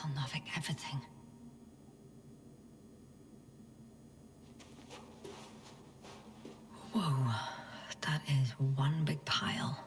Ethelnovic everything. Whoa, that is one big pile.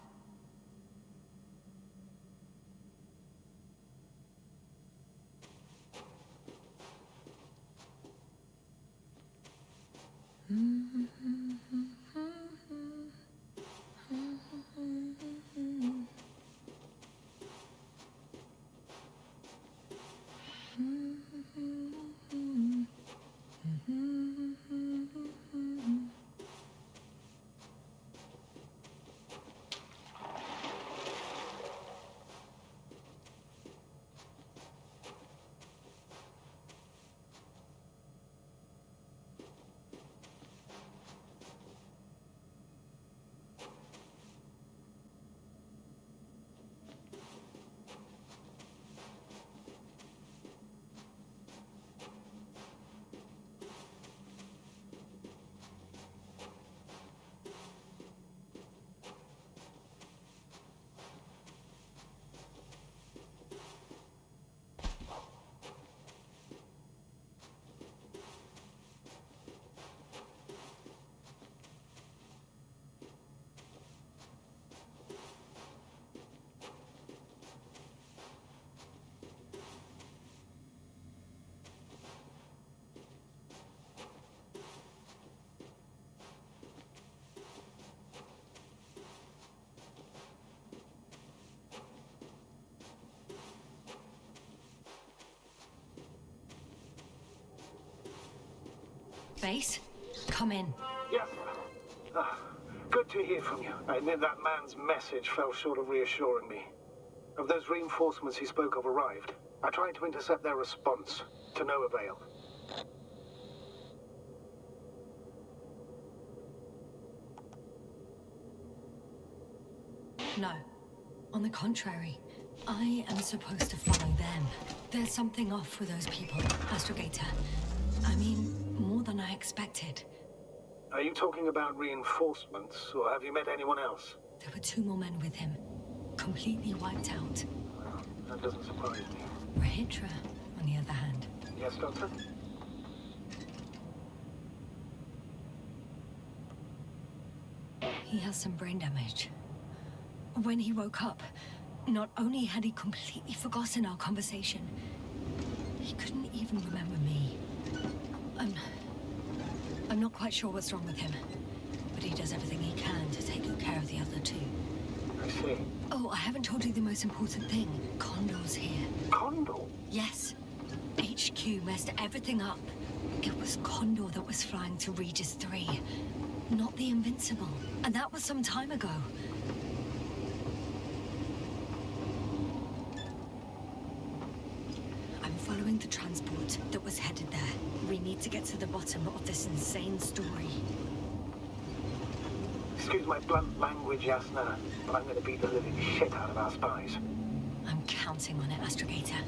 Base, come in. Yes. Good to hear from you. I admit that man's message fell short of reassuring me. Of those reinforcements he spoke of arrived. I tried to intercept their response, to no avail. No. On the contrary, I am supposed to follow them. There's something off with those people, Astrogator. I mean, more than I expected. Are you talking about reinforcements, or have you met anyone else? There were 2 more men with him, completely wiped out. Well, that doesn't surprise me. Rahitra, on the other hand. Yes, Doctor? He has some brain damage. When he woke up, not only had he completely forgotten our conversation, he couldn't even remember me. I'm not quite sure what's wrong with him, but he does everything he can to take good care of the other 2. I see. Oh, I haven't told you the most important thing. Condor's here. Condor? Yes. HQ messed everything up. It was Condor that was flying to Regis 3, not the Invincible. And that was some time ago. I'm following the transport that was headed there. We need to get to the bottom of this insane story. Excuse my blunt language, Yasna, but I'm going to beat the living shit out of our spies. I'm counting on it, Astrogator.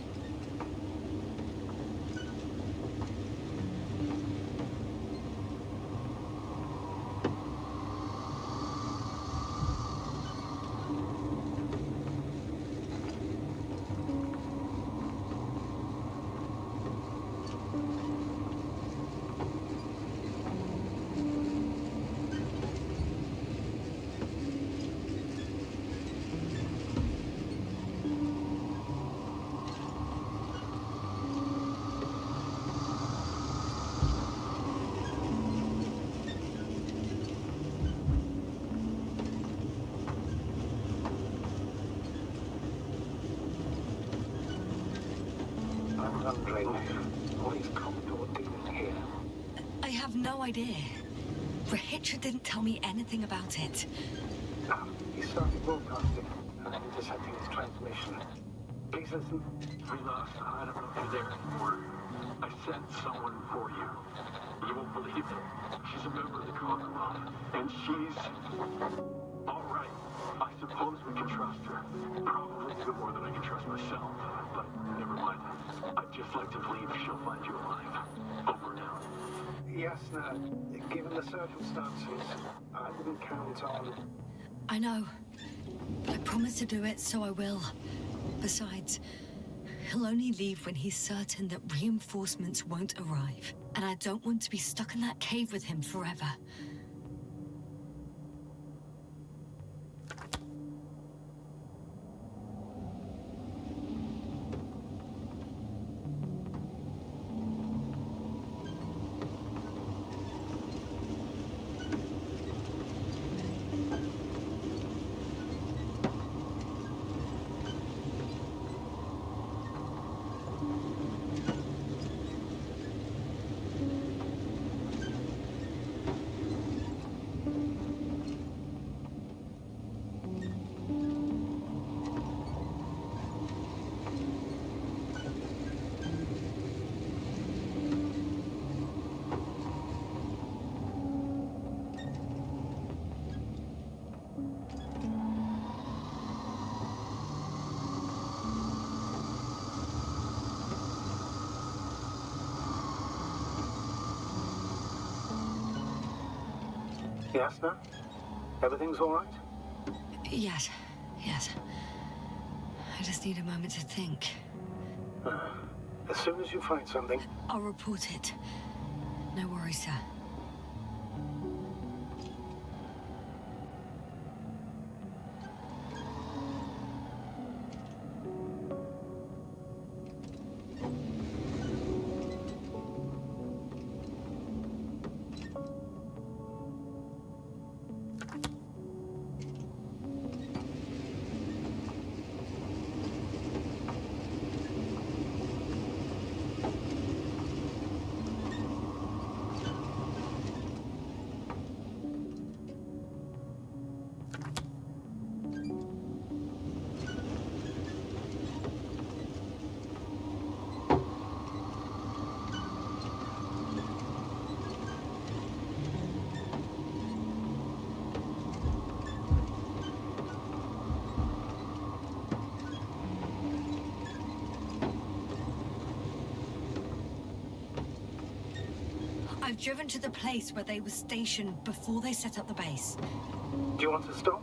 Wondering what is Condor doing here? I have no idea. Rahitra didn't tell me anything about it. Ah, he started broadcasting and intercepting his transmission. Please listen. Freelance, I don't know if you're there anymore. I sent someone for you. You won't believe it. She's a member of the Commonwealth, and she's all right. I suppose we can trust her. Probably even more than I can trust myself. But never mind. I'd just like to believe she'll find you alive. Over now. Yes, given the circumstances, I wouldn't count on... I know. But I promised to do it, so I will. Besides, He'll only leave when he's certain that reinforcements won't arrive. And I don't want to be stuck in that cave with him forever. Yes, no? Everything's all right? Yes. I just need a moment to think. As soon as you find something... I'll report it. No worries, sir. I've driven to the place where they were stationed before they set up the base. Do you want to stop?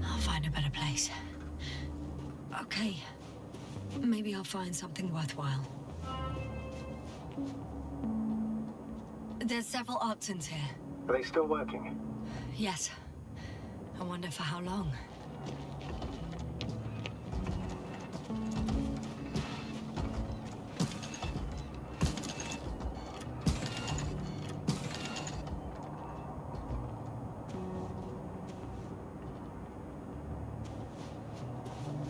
I'll find a better place. Okay. Maybe I'll find something worthwhile. There's several Arctons here. Are they still working? Yes. I wonder for how long.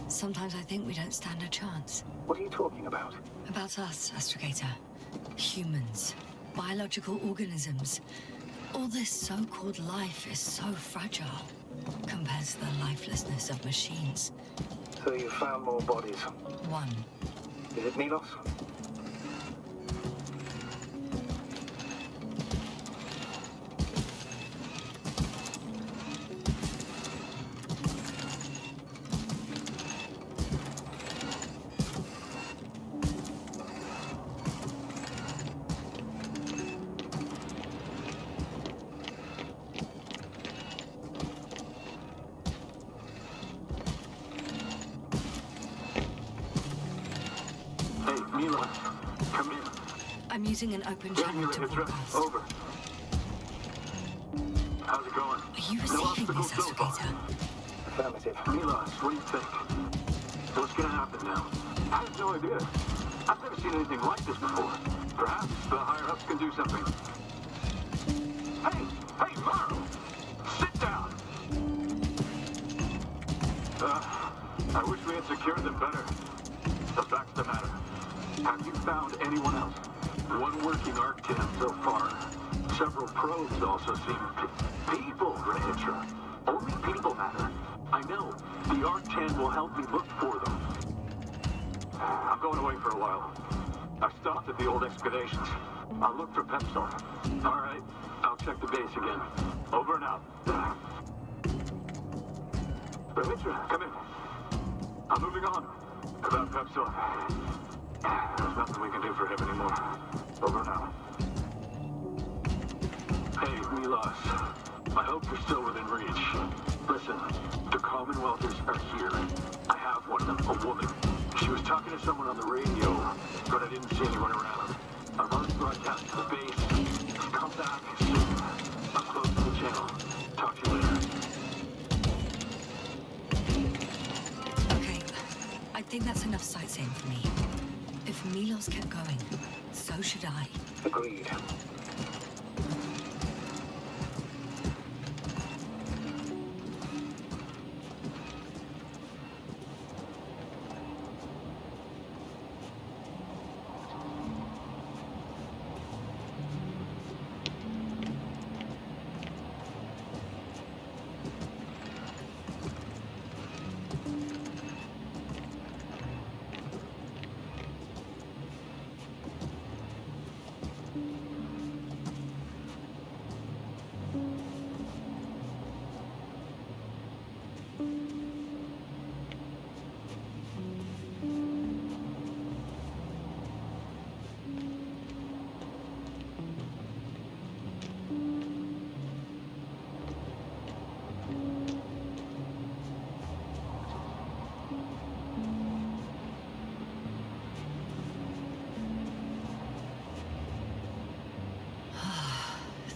Sometimes I think we don't stand a chance. What are you talking about? About us, Astrogator. Humans. Biological organisms. All this so-called life is so fragile compared to the lifelessness of machines. So you found more bodies. One. Is it Milos? Milos, come in. I'm using an open channel to broadcast. Over. How's it going? Are you receiving this, Astrogator? Affirmative. Milos, what do you think? What's gonna happen now? I have no idea. I've never seen anything like this before. Perhaps the higher-ups can do something. Hey, Maro! Sit down! I wish we had secured them better. The facts the matter. Have you found anyone else? One working Arctan so far. Several probes also seem... People, Rachel. Only people matter. I know. The Arctan will help me look for them. I'm going away for a while. I stopped at the old excavations. I'll look for Pepsol. All right. I'll check the base again. Over and out. Rachel, come in. I'm moving on. About Pepsol. There's nothing we can do for him anymore. Over and out. radio, but I didn't see anyone around. Our boss broadcast to the base. Come back soon. I'm closing the channel. Talk to you later. Okay, I think that's enough sightseeing for me. If Milos kept going, so should I. Agreed.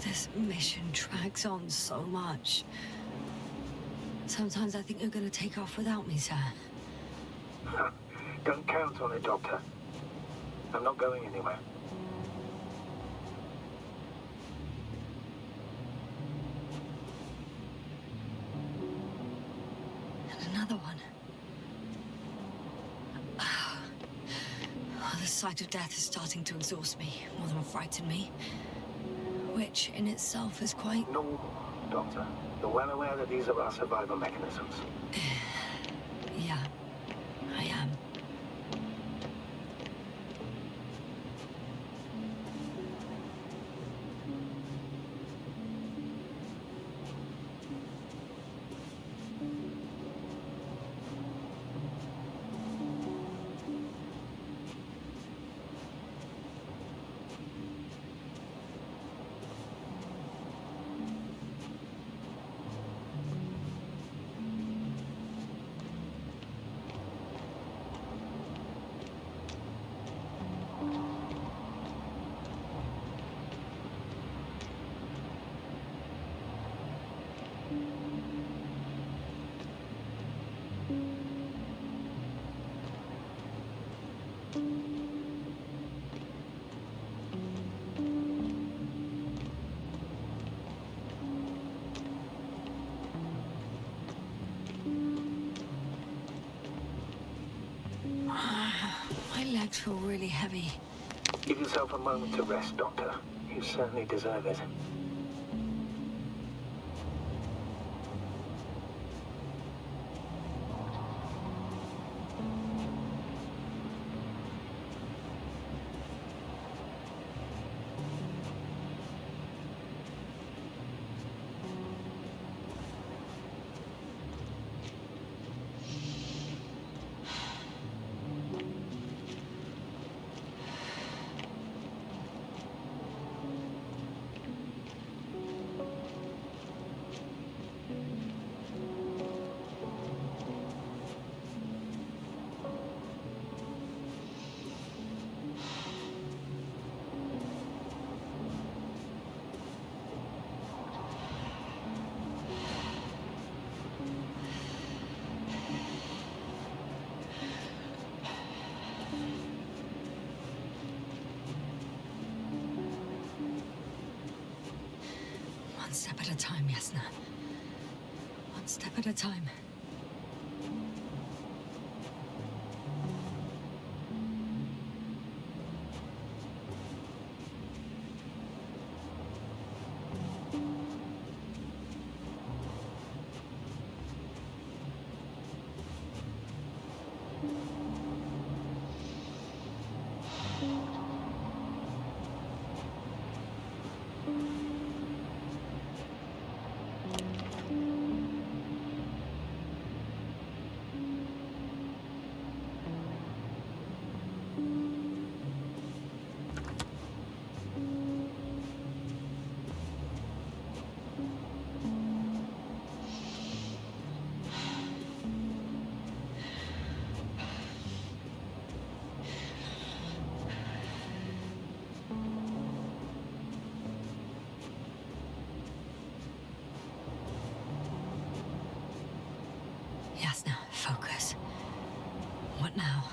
This mission drags on so much. Sometimes I think you're going to take off without me, sir. Don't count on it, Doctor. I'm not going anywhere. And another one. Oh, the sight of death is starting to exhaust me more than frighten me. Which in itself is quite... No, Doctor. You're well aware that these are our survival mechanisms. Yeah, I am. My legs feel really heavy. Give yourself a moment to rest, Doctor. You certainly deserve it. One step at a time, Yasna. One step at a time. focus. What now?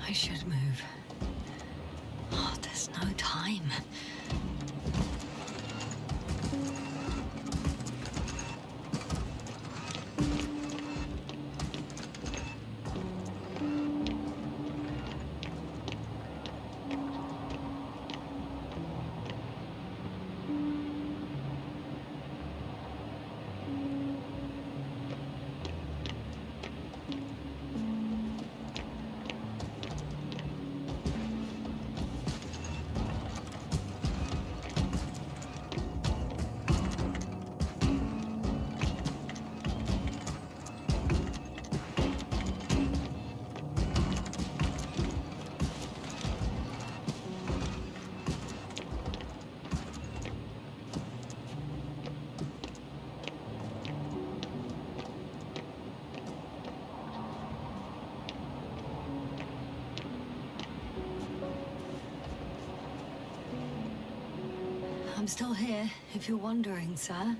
I should move. Oh, there's no time. I'm still here, if you're wondering, sir.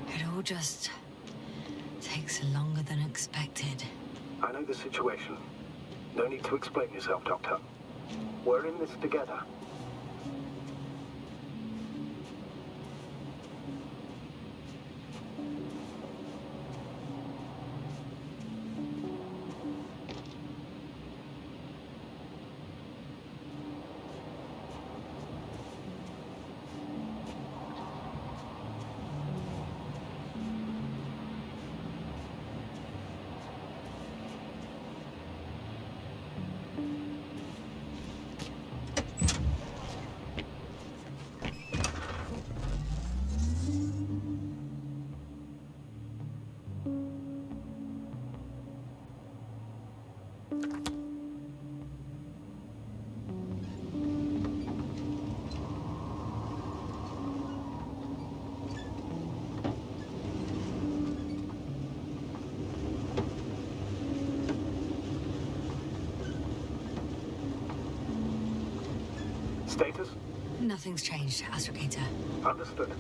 It all just takes longer than expected. I know the situation. No need to explain yourself, Doctor. We're in this together. Status? Nothing's changed, Astrogator. Understood.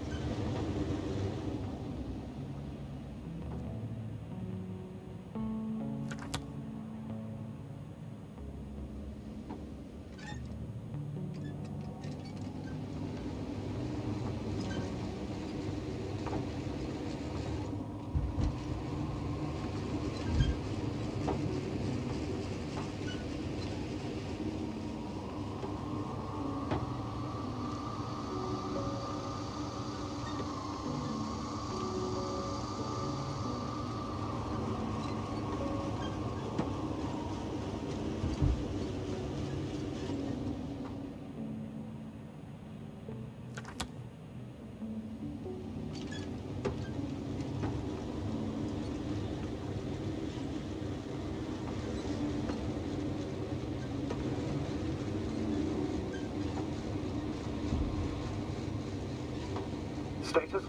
Status?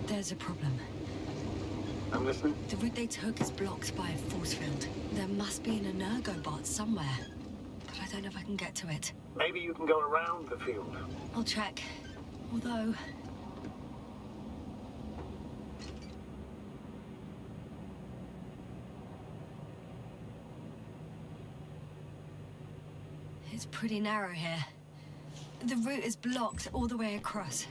There's a problem. I'm listening. The route they took is blocked by a force field. There must be an energobot somewhere, but I don't know if I can get to it. Maybe you can go around the field. I'll check. Although... it's pretty narrow here. The route is blocked all the way across.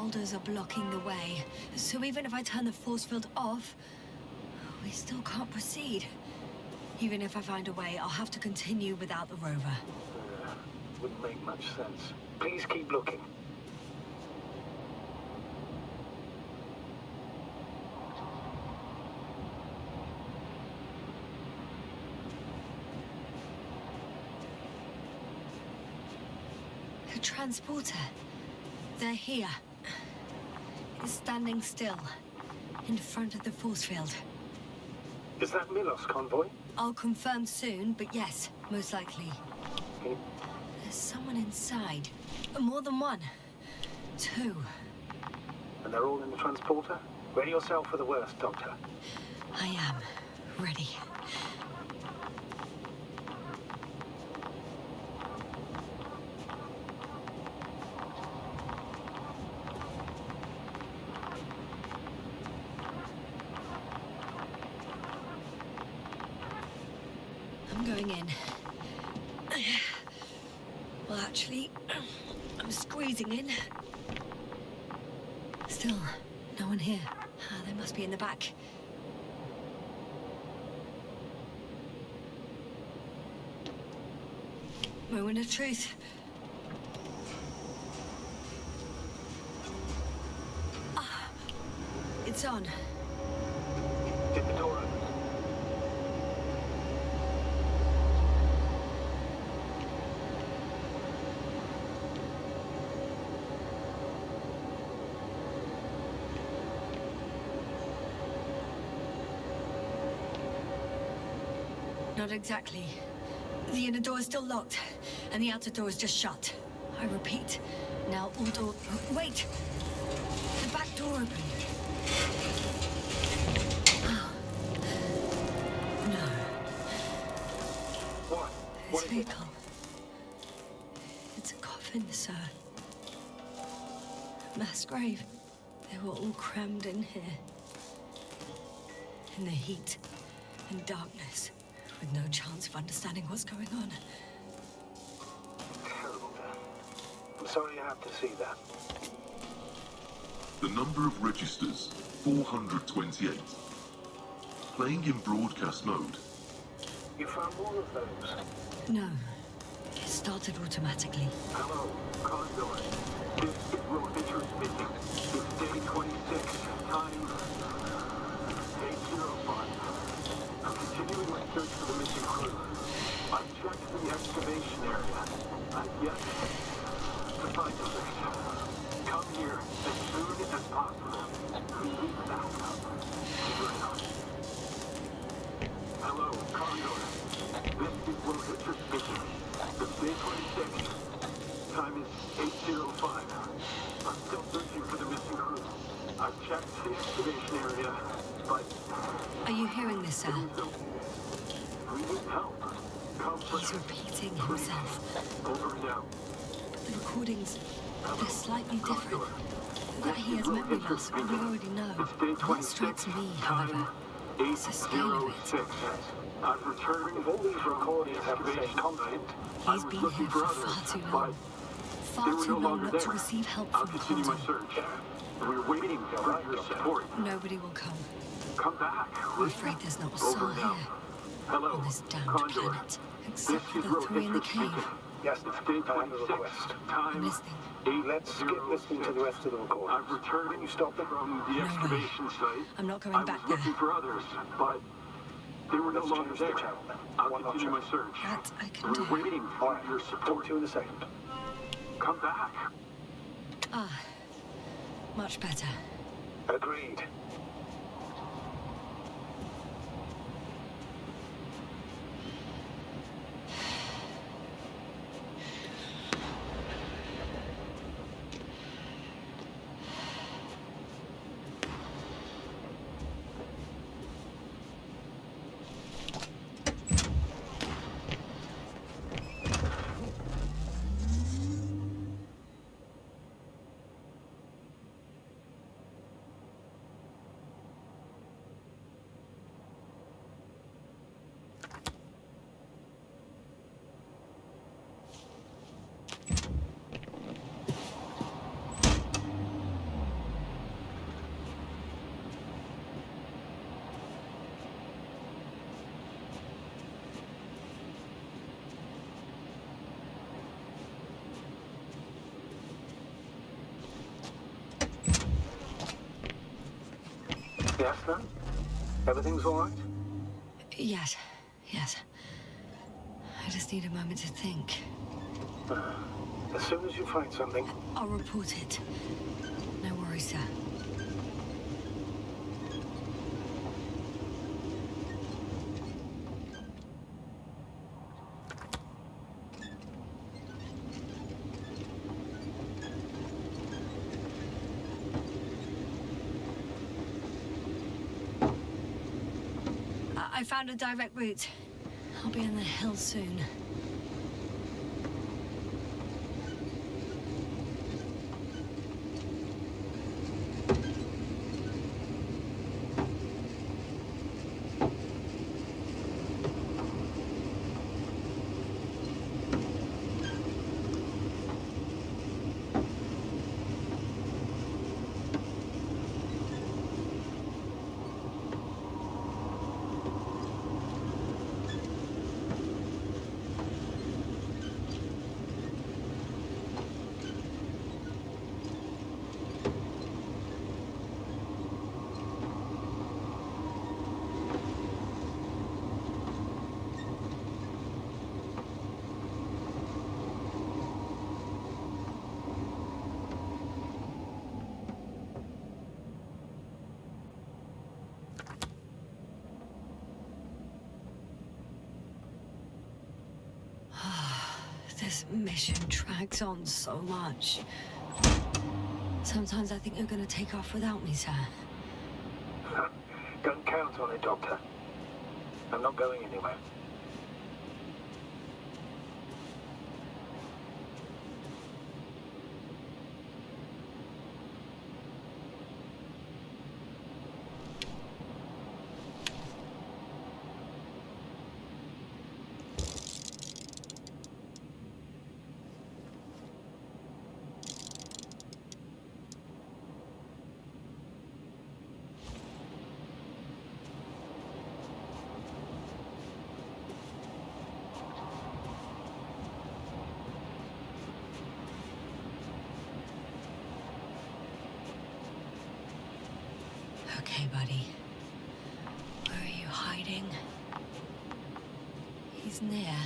boulders are blocking the way, so even if I turn the force field off, we still can't proceed. Even if I find a way, I'll have to continue without the rover. Wouldn't make much sense. Please keep looking. A transporter. They're here. It's standing still, in front of the force field. Is that Milos convoy? I'll confirm soon, but yes, most likely. Hmm. There's someone inside. More than one. Two. And they're all in the transporter? Ready yourself for the worst, Doctor. I am. Ready. I'm going in. Well, actually, I'm squeezing in. Still, no one here. They must be in the back. Moment of truth. It's on. Get the door open. Not exactly. The inner door is still locked, and the outer door is just shut. I repeat, now all door... Wait! The back door opened. Oh. No. What? This What is it? vehicle. It's a coffin, sir. A mass grave. They were all crammed in here. In the heat and darkness, with no chance of understanding what's going on. Terrible. I'm sorry you have to see that. The number of registers, 428. Playing in broadcast mode. You found more of those? No. It started automatically. Hello, Condor. This is Rover speaking. It's day 26, time 8:05. I'm continuing my search for the missing crew. I've checked the excavation area. I've yet to find the victim. Come here as soon as possible. We need backup. Over and out. Hello, Condor. This is Rover speaking. It's day 26. Time is 8:05. I'm still searching for the missing crew. I've checked the excavation area, but Are you hearing this, sir? we need help. Come He's first. repeating himself. Over and out. But the recordings, they're slightly different. That he has memory loss, we already know. It's day What 26. strikes me, Time however, is the scale of it. 8:06. I've returned If all these from recordings the have the same excavation content, site. He's I was been looking here for for others, far too but long. they Far were too no long longer not there. to receive help I'll from continue my Quantum. search. We're waiting for your support. Nobody will come. Come back. I'm afraid there's not a soul Over and out. here Hello, on this damned Condor. planet, except for This is the three in the Rover cave. speaking. yes, It's day I have a 26. request. I'm Time listening. 8:06. Let's skip listening to the rest of the recording. I've returned Can you stop them? from the No way. excavation site. I'm not going I back was there. looking for others, but they were no Let's longer change the there. channel then. I'll One continue notch my search. That I can We're do. waiting All for right, your talk support. to you in a second. Come back. Ah, much better. Agreed. Yes, then? Everything's all right? Yes, yes. I just need a moment to think. As soon as you find something... I'll report it. No worries, sir. I found a direct route. I'll be in the hills soon. This mission drags on so much. Sometimes I think you're gonna take off without me, sir. Don't count on it, Doctor. I'm not going anywhere. Okay, buddy. Where are you hiding? He's near.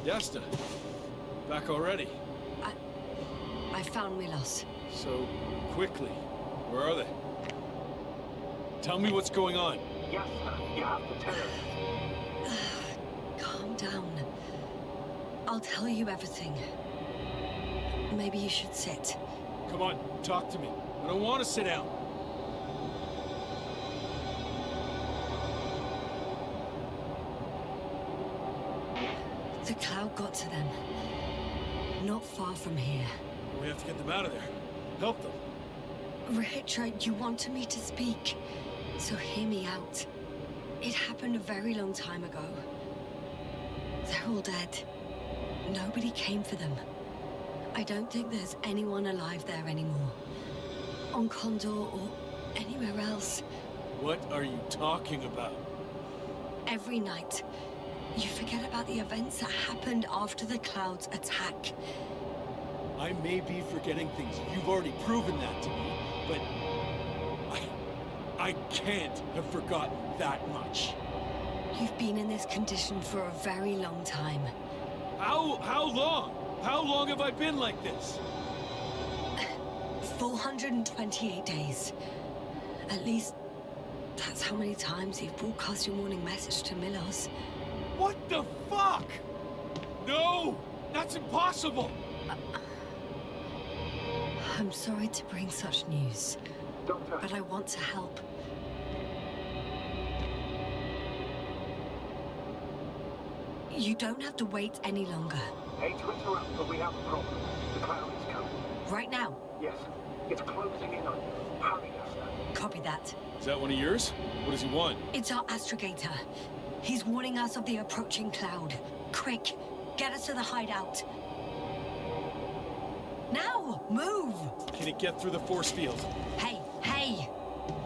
Yasta, back already. I found Milos. So quickly. Where are they? Tell me what's going on. Yes, sir. You have to tell us. Calm down. I'll tell you everything. Maybe you should sit. Come on, talk to me. I don't want to sit down. The cloud got to them. Not far from here. We have to get them out of there. Help them. Richard, you wanted me to speak, so hear me out. It happened a very long time ago. They're all dead. Nobody came for them. I don't think there's anyone alive there anymore. On Condor or anywhere else. What are you talking about? Every night, you forget about the events that happened after the cloud's attack. I may be forgetting things. You've already proven that to me, but I can't have forgotten that much. You've been in this condition for a very long time. How long? How long have I been like this? 428 days. At least, that's how many times you've broadcast your morning message to Milos. What the fuck? No! That's impossible! I'm sorry to bring such news, Doctor. but I want to help. You don't have to wait any longer. Hate to interrupt, but we have a problem. The cloud is coming. Right now. Yes, it's closing in on you. Hurry, Esther. Copy that. Is that one of yours? What does he want? It's our astrogator. He's warning us of the approaching cloud. Quick, get us to the hideout. Now, move! Can it get through the force field? Hey, hey!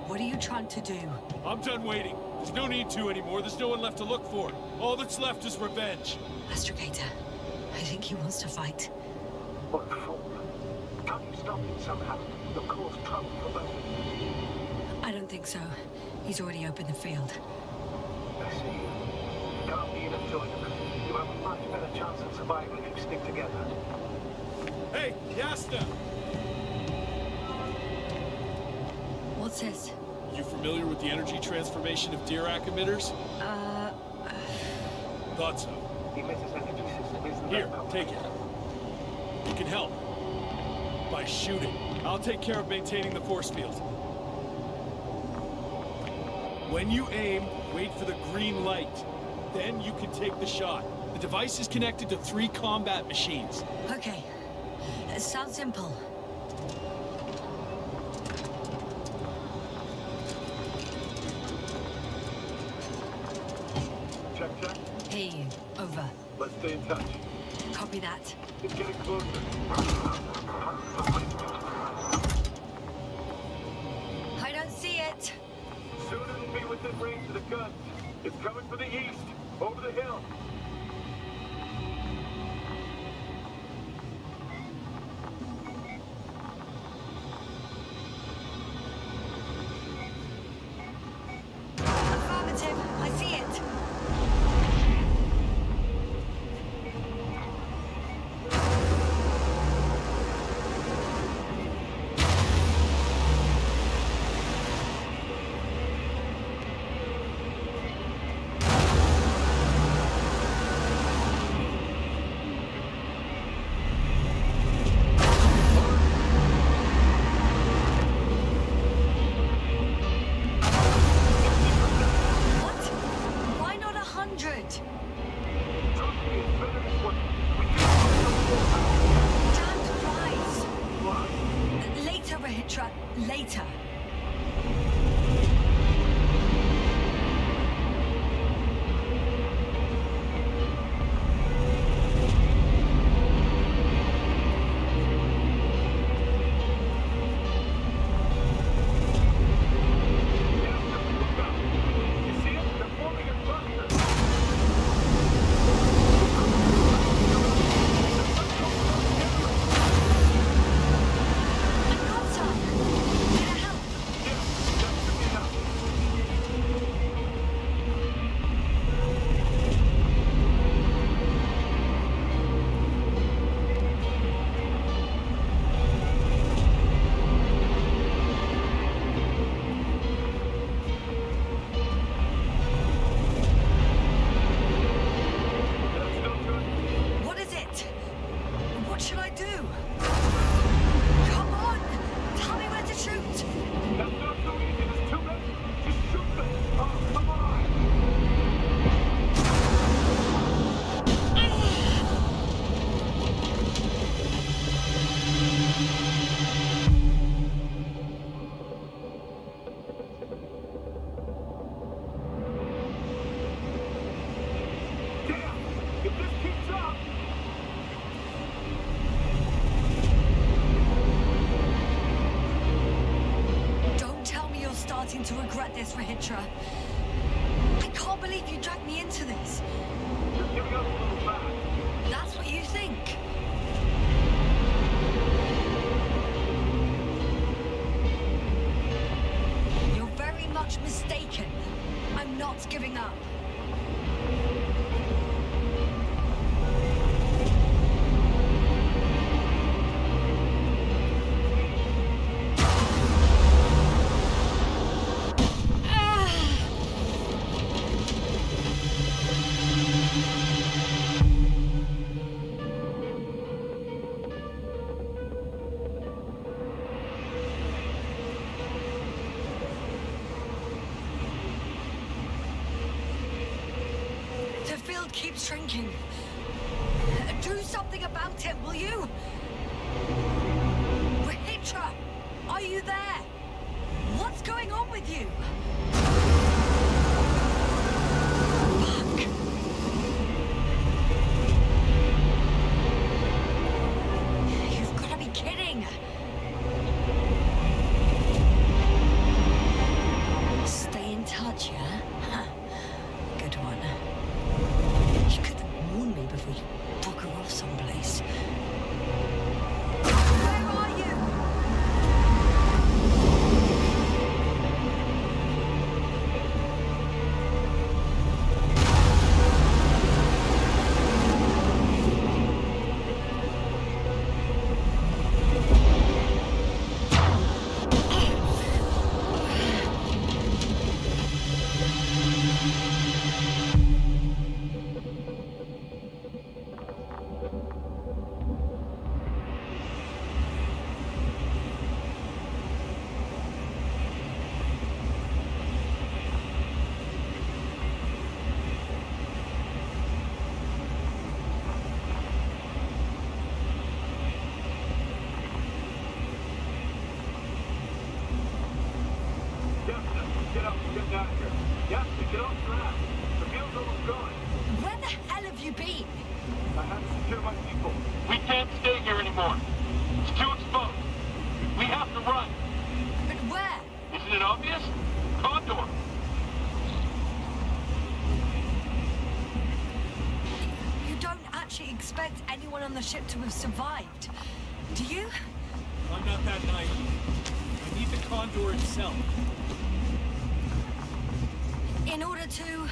What are you trying to do? I'm done waiting. There's no need to anymore. There's no one left to look for. All that's left is revenge. Astrogator, I think he wants to fight. What for? Can't you stop him somehow? You'll cause trouble for both of you. I don't think so. He's already opened the field. I see. You can't be in a joint. You have a much better chance of survival if you stick together. Hey, Yasta! What's this? You familiar with the energy transformation of Dirac emitters? Thought so. The emitter's energy system isn't Here, that powerful. take it. You can help. By shooting. I'll take care of maintaining the force field. When you aim, wait for the green light. Then you can take the shot. The device is connected to 3 combat machines. Okay. It sounds simple. Check, check. Hey, over. Let's stay in touch. Copy that. It's getting closer. I don't see it. Soon it'll be within range of the gun. It's coming from the east, over the hill. Affirmative. I see it. What? Why not 100? Damned flies. Later, Rahitra. Later. You see it? They're forming a cluster. I got some. Can I help? Yeah, that should be enough. That's no good. What is it? What should I do? Come on! Tell me where to shoot! That's not so easy. There's too many. Just shoot them. Oh, come on. Damn! If this keeps up, Don't tell me you're starting to regret this, Rahitra. I can't believe you dragged me into this. you're giving us a little fast. That's what you think. You're very much mistaken. I'm not giving up. Ah! keeps shrinking. Do something about it, will you? Rahitra, are you there? What's going on with you? Fuck. You've got to be kidding. Stay in touch, yeah? Huh. Good one. You could have warned me before you bugger off someplace. Where are you? The ship to have survived. Do you? I'm not that naive. I need the Condor itself. In order to...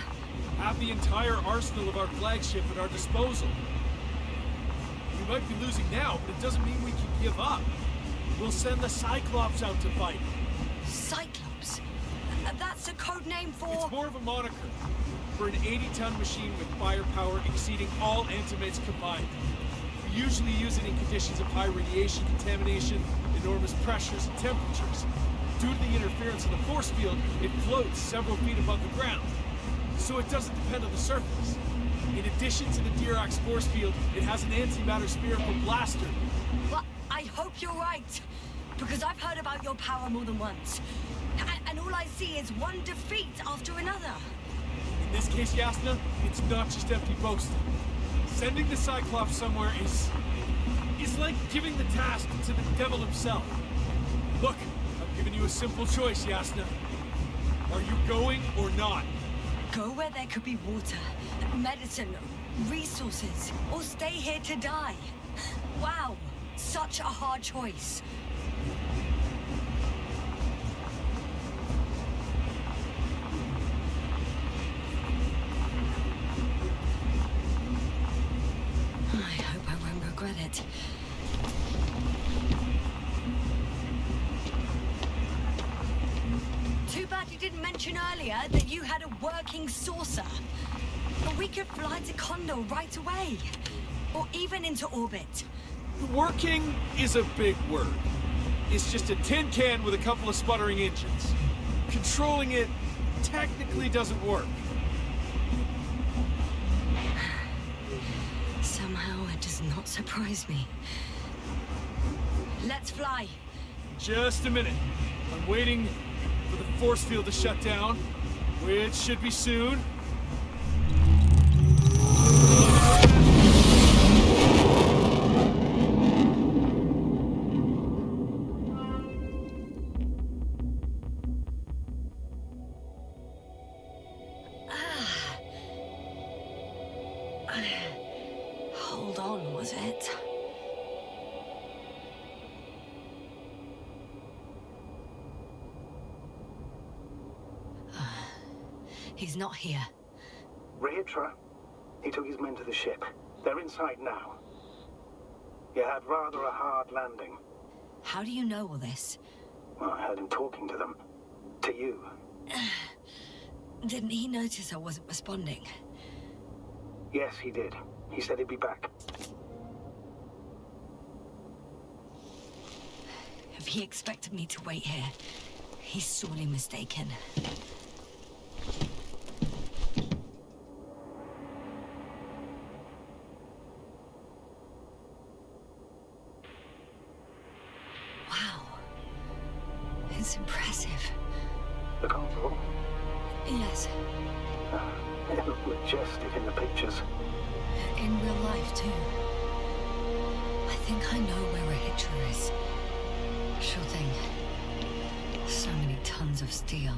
have the entire arsenal of our flagship at our disposal. We might be losing now, but it doesn't mean we can give up. We'll send the Cyclops out to fight. Cyclops? That's a code name for... It's more of a moniker. For an 80-ton machine with firepower exceeding all Antimates combined. We usually use it in conditions of high radiation contamination, enormous pressures and temperatures. Due to the interference of the force field, it floats several feet above the ground. So it doesn't depend on the surface. In addition to the Dirac force field, it has an antimatter spherical blaster. Well, I hope you're right. Because I've heard about your power more than once. And all I see is one defeat after another. In this case, Yasna, it's not just empty boasting. Sending the Cyclops somewhere is like giving the task to the devil himself. Look, I've given you a simple choice, Yasna. Are you going or not? Go where there could be water, medicine, resources, or stay here to die. Wow, such a hard choice. I hope I won't regret it. Too bad you didn't mention earlier that you had a working saucer. But we could fly to Condor right away. Or even into orbit. Working is a big word. It's just a tin can with a couple of sputtering engines. Controlling it technically doesn't work. Somehow it does not surprise me. Let's fly. Just a minute. I'm waiting for the force field to shut down, which should be soon. Hold on, was it? He's not here. Rahitra? He took his men to the ship. They're inside now. You had rather a hard landing. How do you know all this? Well, I heard him talking to them. To you. Didn't he notice I wasn't responding? Yes, he did. He said he'd be back. If he expected me to wait here, he's sorely mistaken. It's impressive. The Condor? Yes, It looked majestic in the pictures. in real life too. I think I know where Rahitra is. Sure thing. So many tons of steel.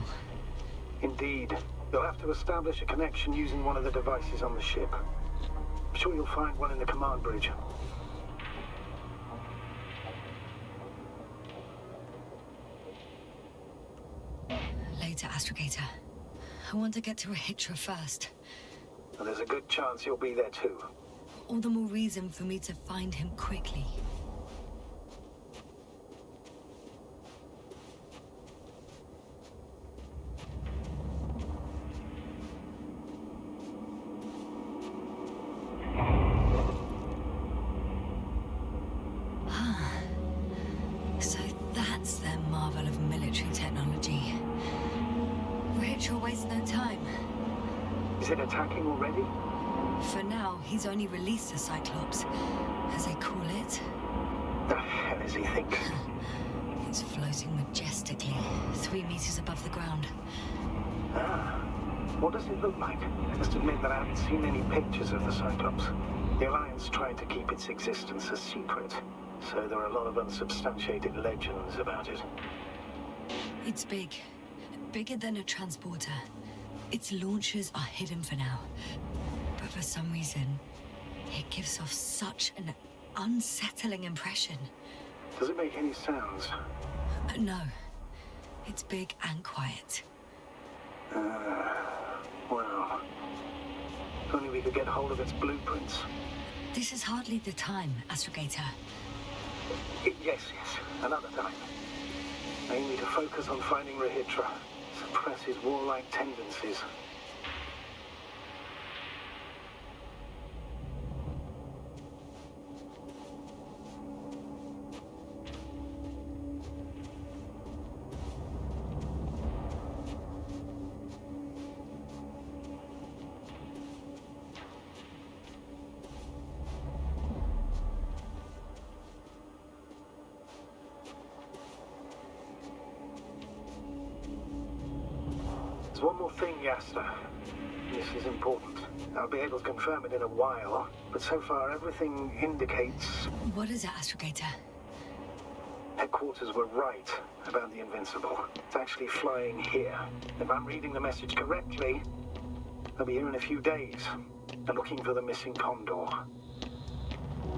Indeed. You'll have to establish a connection using one of the devices on the ship. I'm sure you'll find one in the command bridge. Later, Astrogator. I want to get to Rahitra first. And there's a good chance you'll be there too. All the more reason for me to find him quickly. So that's their marvel of military technology. Rahitra wastes no time. Is it attacking already? For now, he's only released the Cyclops, as they call it. The hell is he thinking? It's floating majestically, 3 meters above the ground. What does it look like? I must admit that I haven't seen any pictures of the Cyclops. The Alliance tried to keep its existence a secret, so there are a lot of unsubstantiated legends about it. It's big. Bigger than a transporter. Its launchers are hidden for now. But for some reason, it gives off such an unsettling impression. Does it make any sounds? No. It's big and quiet. Well, if only we could get hold of its blueprints. This is hardly the time, Astrogator. Yes, another time. I need to focus on finding Rahitra, suppress his warlike tendencies. There's one more thing, Yasta. This is important. I'll be able to confirm it in a while, but so far everything indicates What is it, Astrogator? headquarters were right about the Invincible. It's actually flying here. If I'm reading the message correctly, they'll be here in a few days. They're looking for the missing Condor.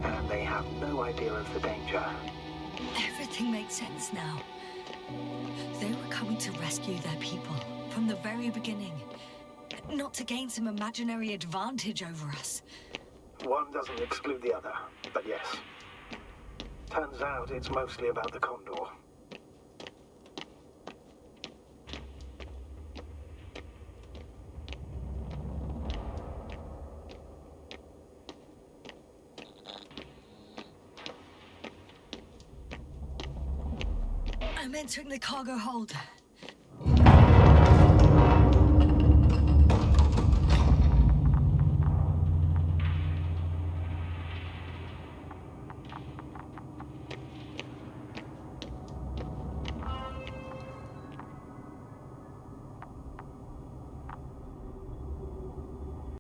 And they have no idea of the danger. Everything makes sense now. They were coming to rescue their people from the very beginning. Not to gain some imaginary advantage over us. One doesn't exclude the other, but yes. Turns out it's mostly about the Condor. I'm entering the cargo hold.